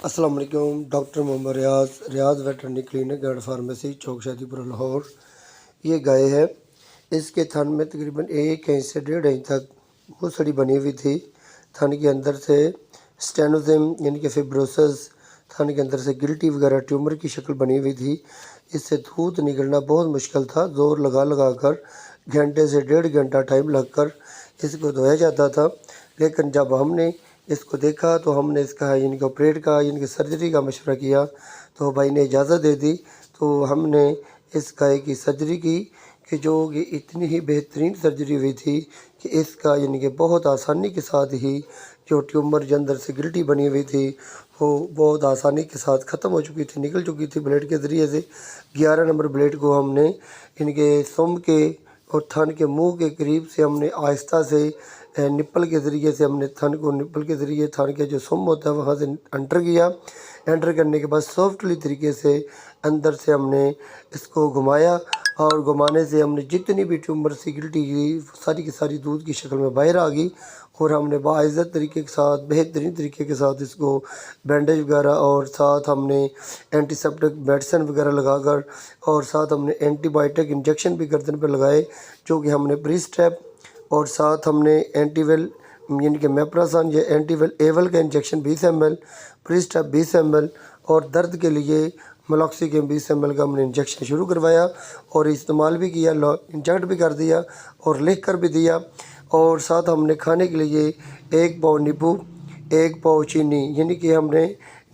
अस्सलाम वालेकुम। Doctor Mohammad Riaz veterinary clinic and pharmacy Chowk Shadipur Lahore. ये गाय है, इसके थन में तकरीबन 1 इंच से 1.5 इंच तक मूसड़ी बनी हुई थी। थन के अंदर से स्टेनोजिम यानी कि फिब्रोसिस, थन के अंदर से गिल्टी वगैरह ट्यूमर की शक्ल बनी हुई थी। इससे दूध निकलना बहुत मुश्किल था। ज़ोर लगा कर घंटे से 1.5 घंटा टाइम लगकर इसको धोया जाता था। लेकिन जब हमने इसको देखा तो हमने इसका इनके ऑपरेट का इनकी सर्जरी का मशवरा किया, तो भाई ने इजाज़त दे दी। तो हमने इस गाय की सर्जरी की कि जो कि इतनी ही बेहतरीन सर्जरी हुई थी कि इसका यानी कि बहुत आसानी के साथ ही जो ट्यूमर के अंदर से गिल्टी बनी हुई थी वो बहुत आसानी के साथ ख़त्म हो चुकी थी, निकल चुकी थी ब्लेड के ज़रिए से। 11 नंबर ब्लेड को हमने इनके सुम के और थन के मुंह के करीब से हमने आहिस्ता से निप्पल के ज़रिए से हमने थन को निप्पल के ज़रिए थन के जो सुम होता है वहाँ से एंटर किया। एंटर करने के बाद सॉफ्टली तरीके से अंदर से हमने इसको घुमाया और घुमाने से हमने जितनी भी ट्यूमर सी गिल्टी की सारी की सारी दूध की शक्ल में बाहर आ गई। और हमने बाइज़्ज़त तरीके के साथ बेहतरीन तरीके के साथ इसको बैंडेज वगैरह और साथ हमने एंटीसेप्टिक मेडिसिन वगैरह लगाकर और साथ हमने एंटीबायोटिक इंजेक्शन भी गर्दन पर लगाए, जो कि हमने ब्रीस्ट्रैप और साथ हमने एंटीवेल यानी कि मेप्रासन या एंटीवेल एवल का इंजेक्शन 20 ml, ब्रीस्ट्रैप 20 ml और दर्द के लिए मेलॉक्सिडिन 20 ml का हमने इंजेक्शन शुरू करवाया और इस्तेमाल भी किया, इंजेक्ट भी कर दिया और लिख कर भी दिया। और साथ हमने खाने के लिए 1 पाव नींबू 1 पाव चीनी, यानी कि हमने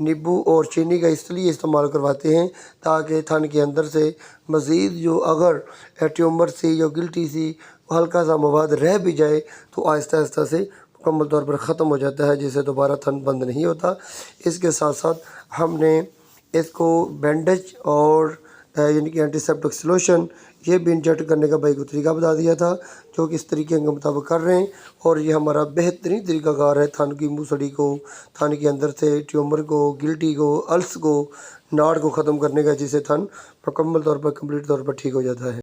नींबू और चीनी का इसलिए इस्तेमाल करवाते हैं ताकि थन के अंदर से मज़ीद जो अगर ट्यूमर सी या गिल्टी सी हल्का सा मवाद रह भी जाए तो आहिस्ता आहिस्ता से मुकम्मल तौर पर ख़त्म हो जाता है, जिससे दोबारा थन बंद नहीं होता। इसके साथ साथ हमने इसको बैंडेज और यानी कि एंटीसेप्टिक सॉल्यूशन ये भी इंजेक्ट करने का भाई को तरीका बता दिया था, जो कि इस तरीके के मुताबिक कर रहे हैं। और ये हमारा बेहतरीन तरीक़ाकार है थन की मूसड़ी को, थन के अंदर से ट्यूमर को, गिल्टी को, अल्स को, नाड़ को ख़त्म करने का, जिससे थन मुकम्मल तौर पर कंप्लीट तौर पर ठीक हो जाता है।